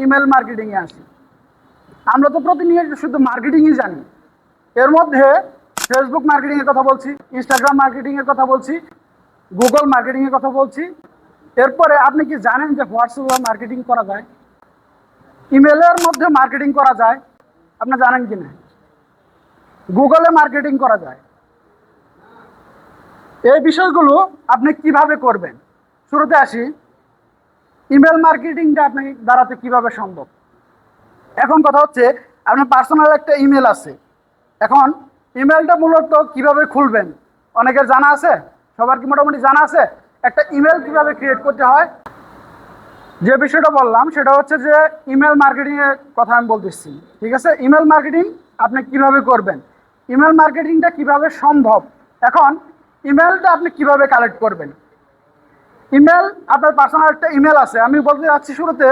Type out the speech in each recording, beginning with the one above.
Email মার্কেটিংয়ে আসি। আমরা তো প্রতিনিয়ত শুধু মার্কেটিংই জানি। এর মধ্যে ফেসবুক মার্কেটিংয়ের কথা বলছি, ইনস্টাগ্রাম মার্কেটিংয়ের কথা বলছি, গুগল মার্কেটিংয়ের কথা বলছি। এরপরে আপনি কি জানেন যে হোয়াটসঅ্যাপে মার্কেটিং করা যায়, ইমেলের মধ্যে মার্কেটিং করা যায়? আপনি জানেন কি না? গুগলে মার্কেটিং করা যায়। এই বিষয়গুলো আপনি কিভাবে করবেন? শুরুতে আসি, ইমেল মার্কেটিংটা আপনি দাঁড়াতে কিভাবে সম্ভব। এখন কথা হচ্ছে, আপনার পার্সোনাল একটা ইমেল আছে। এখন ইমেলটা মূলত কিভাবে খুলবেন অনেকের জানা আছে? সবার কি মোটামুটি জানা আছে একটা ইমেল কিভাবে ক্রিয়েট করতে হয়? যে বিষয়টা বললাম সেটা হচ্ছে যে ইমেল মার্কেটিংয়ের কথা আমি বলতেছি, ঠিক আছে? ইমেল মার্কেটিং আপনি কিভাবে করবেন, ইমেল মার্কেটিংটা কিভাবে সম্ভব। এখন ইমেলটা আপনি কিভাবে কালেক্ট করবেন? ইমেল, আপনার পার্সোনাল একটা ইমেল আছে। আমি বলতে যাচ্ছি শুরুতে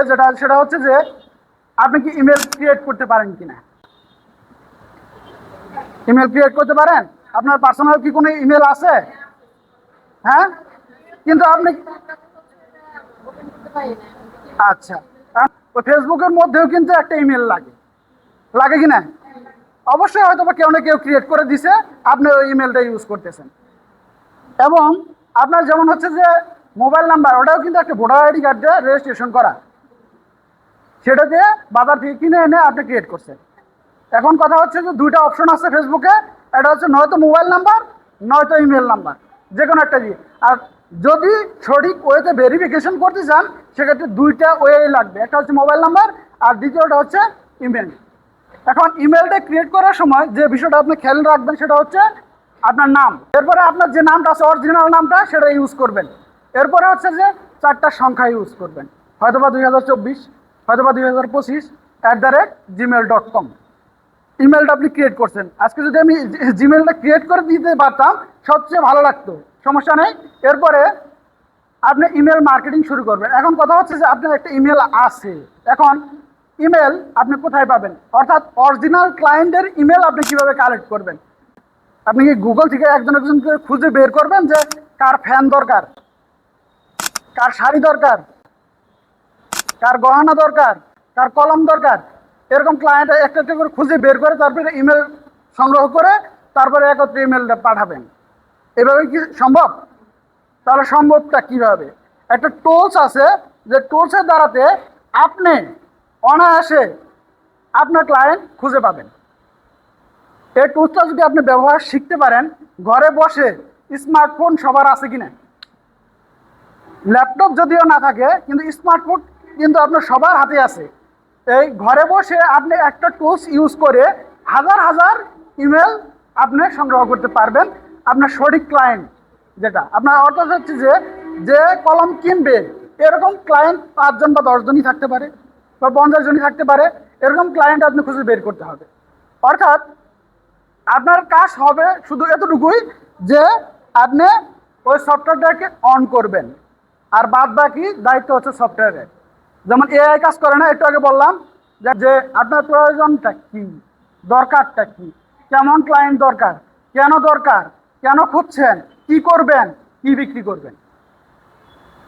সেটা হচ্ছে যে আপনি কি ইমেল ক্রিয়েট করতে পারেন কিনা। ইমেল ক্রিয়েট করতে পারেন? আপনার পার্সোনাল কি কোনো ইমেল আছে? হ্যাঁ, কিন্তু আপনি আচ্ছা, ফেসবুকের মধ্যেও কিন্তু একটা ইমেল লাগে, লাগে কিনা? অবশ্যই হয়তো বা কেউ না কেউ ক্রিয়েট করে দিছে, আপনি ওই ইমেলটা ইউজ করতেছেন। এবং আপনার যেমন হচ্ছে যে মোবাইল নাম্বার, ওটাও কিন্তু একটা ভোটার আইডি কার্ড দিয়ে রেজিস্ট্রেশন করা, সেটা দিয়ে বাজার থেকে কিনে এনে আপনি ক্রিয়েট করছেন। এখন কথা হচ্ছে যে দুইটা অপশন আছে ফেসবুকে, এটা হচ্ছে নয়তো মোবাইল নাম্বার নয়তো ইমেল নাম্বার, যে কোনো একটা দিয়ে। আর যদি সঠিক ওয়েতে ভেরিফিকেশন করতে চান সেক্ষেত্রে দুইটা ওয়ে লাগবে, একটা হচ্ছে মোবাইল নাম্বার আর দ্বিতীয়টা হচ্ছে ইমেল। এখন ইমেলটা ক্রিয়েট করার সময় যে বিষয়টা আপনি খেয়াল রাখবেন সেটা হচ্ছে আপনার নাম, এরপরে আপনার যে নামটা আছে অরিজিনাল নামটা সেটা ইউজ করবেন। এরপরে হচ্ছে যে 4টা সংখ্যা ইউজ করবেন, হয়তোবা 2024, হয়তোবা 2025@gmail.com ইমেলটা আপনি ক্রিয়েট করছেন। আজকে যদি আমি জিমেলটা ক্রিয়েট করে দিতে পারতাম সবচেয়ে ভালো লাগতো, সমস্যা নেই। এরপরে আপনি ইমেল মার্কেটিং শুরু করবেন। এখন কথা হচ্ছে যে আপনার একটা ইমেল আছে, এখন ইমেল আপনি কোথায় পাবেন, অর্থাৎ অরিজিনাল ক্লায়েন্টের ইমেল আপনি কিভাবে কালেক্ট করবেন? আপনি কি গুগল থেকে একজন একজনকে খুঁজে বের করবেন যে কার ফ্যান দরকার, কার শাড়ি দরকার, কার গহনা দরকার, কার কলম দরকার? এরকম ক্লায়েন্ট একটা একটা করে খুঁজে বের করে তারপরে ইমেল সংগ্রহ করে তারপরে একত্রে ইমেলটা পাঠাবেন। এভাবে কি সম্ভব? তাহলে সম্ভবটা কিভাবে? একটা টুলস আছে, যে টুলসের দ্বারাতে আপনি অনায়াসে আপনার ক্লায়েন্ট খুঁজে পাবেন। এই টুলসটা যদি আপনি ব্যবহার শিখতে পারেন, ঘরে বসে, স্মার্টফোন সবার আছে কিনা, ল্যাপটপ যদিও না থাকে কিন্তু স্মার্টফোন কিন্তু আপনার সবার হাতে আছে। এই ঘরে বসে আপনি একটা টুলস ইউজ করে হাজার হাজার ইমেল আপনি সংগ্রহ করতে পারবেন। আপনার সঠিক ক্লায়েন্ট যেটা আপনার, অর্থাৎ হচ্ছে যে যে কলম কিনবে এরকম ক্লায়েন্ট 5 জন বা 10 জনই থাকতে পারে বা 50 জনই থাকতে পারে, এরকম ক্লায়েন্ট আপনি খুঁজে বের করতে হবে। অর্থাৎ আপনার কাজ হবে শুধু এতটুকুই যে আপনি ওই সফটওয়্যারটাকে অন করবেন, আর বাদ বাকি দায়িত্ব হচ্ছে সফটওয়্যারের। যেমন এআই কাজ করে না, একটু আগে বললাম যে আপনার প্রয়োজনটা কি, দরকারটা কি, কেমন ক্লায়েন্ট দরকার, কেন খুঁজছেন, কি করবেন, কি বিক্রি করবেন।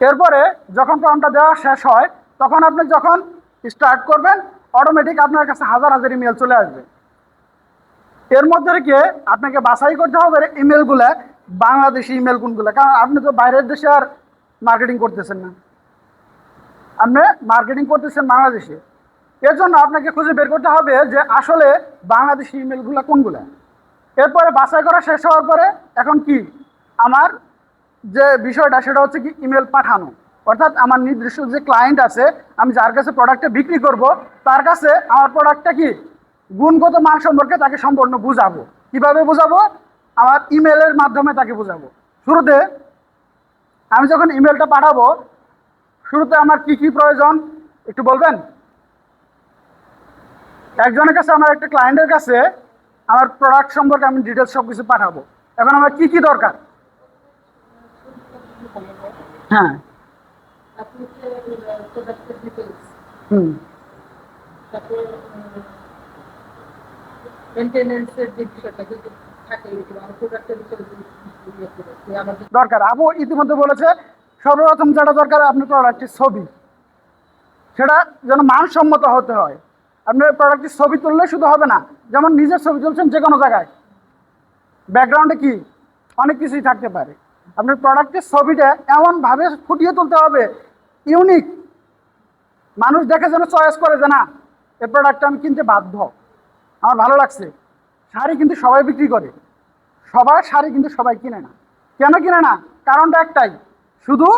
এরপরে যখন ফর্মটা দেওয়া শেষ হয় তখন আপনি যখন স্টার্ট করবেন অটোমেটিক আপনার কাছে হাজার হাজার ইমেল চলে আসবে। এর মধ্যে রেখে আপনাকে বাছাই করতে হবে ইমেলগুলো বাংলাদেশি ইমেল কোনগুলো, কারণ আপনি তো বাইরের দেশে আর মার্কেটিং করতেছেন না, আপনি মার্কেটিং করতেছেন বাংলাদেশে। এর জন্য আপনাকে খুঁজে বের করতে হবে যে আসলে বাংলাদেশি ইমেলগুলো কোনগুলো। এরপরে বাছাই করা শেষ হওয়ার পরে এখন কি আমার যে বিষয়টা সেটা হচ্ছে কি ইমেল পাঠানো, অর্থাৎ আমার নির্দিষ্ট যে ক্লায়েন্ট আছে, আমি যার কাছে প্রোডাক্টটা বিক্রি করব তার কাছে আমার প্রোডাক্টটা কি গুণগত মান সম্পর্কে তাকে সম্পূর্ণ বুঝাবো। কিভাবে বুঝাবো? আমার ইমেলের মাধ্যমে তাকে বুঝাবো। শুরুতে আমি যখন ইমেলটা পাঠাবো, শুরুতে আমার কি কি প্রয়োজন একটু বলবেন? একজনের কাছে, আমার একটা ক্লায়েন্টের কাছে আমার প্রোডাক্ট সম্পর্কে আমি ডিটেলস সব কিছু পাঠাবো। এখন আমার কি কি দরকার? হ্যাঁ, হুম, দরকার। আপু ইতিমধ্যে বলেছে সর্বপ্রথম যেটা দরকার আপনার প্রোডাক্টের ছবি। সেটা যেন মানসম্মত হতে হয়। আপনার প্রোডাক্টের ছবি তুললে শুধু হবে না, যেমন নিজের ছবি তুলছেন যে কোনো জায়গায়, ব্যাকগ্রাউন্ডে কি অনেক কিছুই থাকতে পারে। আপনার প্রোডাক্টের ছবিটা এমনভাবে ফুটিয়ে তুলতে হবে, ইউনিক, মানুষ দেখে যেন চয়েস করে যে না, এই প্রোডাক্টটা আমি কিনতে বাধ্য, আমার ভালো লাগছে। শাড়ি কিন্তু সবাই বিক্রি করে, সবার শাড়ি কিন্তু সবাই কিনে না। কেন কিনে না? কারণটা একটাই, শুধু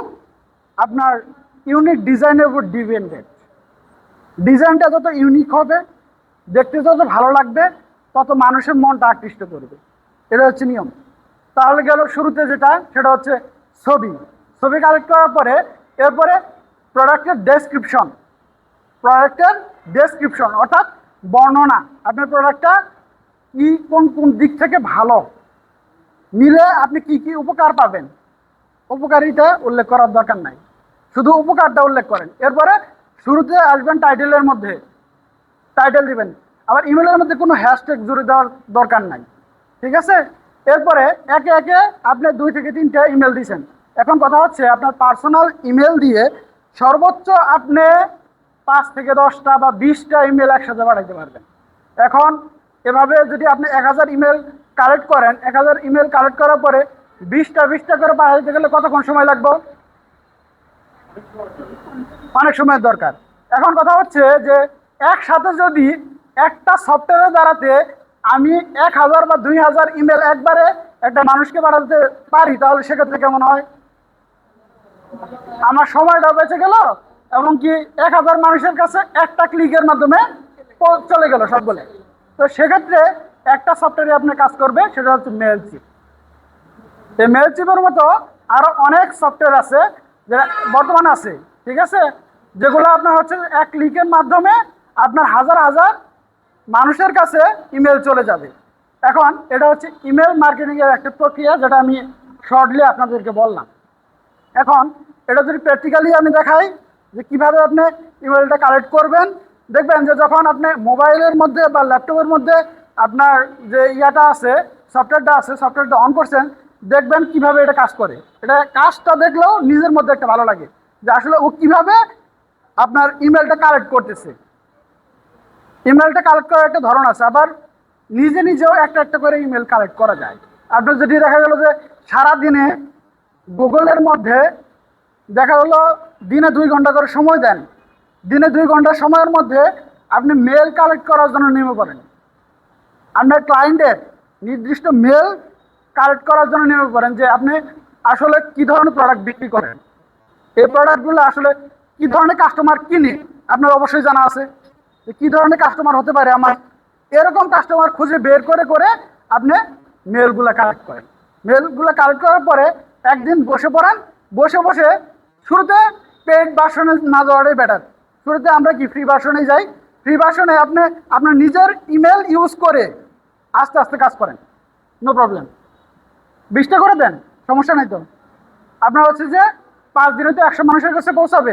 আপনার ইউনিক ডিজাইনের উপর ডিপেন্ডেন্ট। ডিজাইনটা যত ইউনিক হবে, দেখতে যত ভালো লাগবে, তত মানুষের মনটা আকৃষ্ট করবে। এটা হচ্ছে নিয়ম। তাহলে গেল শুরুতে যেটা, সেটা হচ্ছে ছবি। ছবি কালেক্ট করার পরে এরপরে প্রোডাক্টের ডেসক্রিপশন অর্থাৎ বর্ণনা। আপনার প্রোডাক্টটা কি কোন কোন দিক থেকে ভালো, নিলে আপনি কি কি উপকার পাবেন, উপকারিতা উল্লেখ করার দরকার নাই, শুধু উপকারটা উল্লেখ করেন। এরপরে শুরুতে আসবেন টাইটেলের মধ্যে, টাইটেল দিবেন। আবার ইমেলের মধ্যে কোনো হ্যাশট্যাগ জুড়ে দেওয়ার দরকার নাই, ঠিক আছে? এরপরে একে একে আপনি 2 থেকে 3টা ইমেল দিয়েছেন। এখন কথা হচ্ছে আপনার পার্সোনাল ইমেল দিয়ে সর্বোচ্চ আপনি 5 থেকে 10টা বা 20টা ইমেল একসাথে পাঠাইতে পারবেন। এখন এভাবে যদি আপনি 1000 ইমেল কালেক্ট করেন, 1000 ইমেল কালেক্ট করার পরে 20টা করে পাঠাইতে গেলে কতক্ষণ সময় লাগবে? অনেক সময়ের দরকার। এখন কথা হচ্ছে যে একসাথে যদি একটা সফটওয়্যারের দ্বারাতে আমি 1000 বা 2000 ইমেল একবারে একটা মানুষকে পাঠাতে পারি, তাহলে সেক্ষেত্রে কেমন হয়? আমার সময়টা বেঁচে গেল, এবং কি 1000 মানুষের কাছে একটা ক্লিকের মাধ্যমে চলে গেল সবগুলো। তো সেক্ষেত্রে একটা সফটওয়্যারে আপনার কাজ করবে, সেটা হচ্ছে মেইলচিপ। এই মেইলচিপের মতো আরো অনেক সফটওয়্যার আছে যেটা বর্তমানে আছে, ঠিক আছে, যেগুলো আপনার হচ্ছে এক ক্লিকের মাধ্যমে আপনার হাজার হাজার মানুষের কাছে ইমেল চলে যাবে। এখন এটা হচ্ছে ইমেল মার্কেটিং এর একটা প্রক্রিয়া, যেটা আমি শর্টলি আপনাদেরকে বললাম। এখন এটা যদি প্র্যাকটিক্যালি আমি দেখাই যে কিভাবে আপনি ইমেলটা কালেক্ট করবেন, দেখবেন যে যখন আপনি মোবাইলের মধ্যে বা ল্যাপটপের মধ্যে আপনার যে ইয়াটা আছে, সফটওয়্যারটা অন করছেন, দেখবেন কিভাবে এটা কাজ করে। এটা কাজটা দেখলেও নিজের মধ্যে একটা ভালো লাগে যে আসলে ও কিভাবে আপনার ইমেলটা কালেক্ট করতেছে। ইমেলটা কালেক্ট করার একটা ধরন আছে, আবার নিজে নিজেও একটা একটা করে ইমেল কালেক্ট করা যায়। আপনার যদি দেখা গেল যে সারাদিনে গুগলের মধ্যে দেখা গেলো দিনে 2 ঘন্টা করে সময় দেন, দিনে 2 ঘন্টা সময়ের মধ্যে আপনি মেল কালেক্ট করার জন্য নেমে পড়েন। আপনার ক্লায়েন্টের নির্দিষ্ট মেল কালেক্ট করার জন্য নেমে পড়েন যে আপনি আসলে কি ধরনের প্রোডাক্ট বিক্রি করেন, এই প্রোডাক্টগুলো আসলে কি ধরনের কাস্টমার কিনে আপনার অবশ্যই জানা আছে যে কী ধরনের কাস্টমার হতে পারে আমার। এরকম কাস্টমার খুঁজে বের করে করে আপনি মেলগুলো কালেক্ট করেন। মেলগুলো কালেক্ট করার পরে একদিন বসে পড়েন, বসে বসে শুরুতে পেইড ভার্সনে না যাওয়াটাই বেটার। শুরুতে আমরা কি ফ্রি ভার্সনে যাই, ফ্রি ভার্সনে আপনি আপনার নিজের ইমেল ইউজ করে আস্তে আস্তে কাজ করেন, নো প্রবলেম। 20টা করে দেন, সমস্যা নেই তো। আপনার হচ্ছে যে 5 দিনে তো 100 মানুষের কাছে পৌঁছাবে।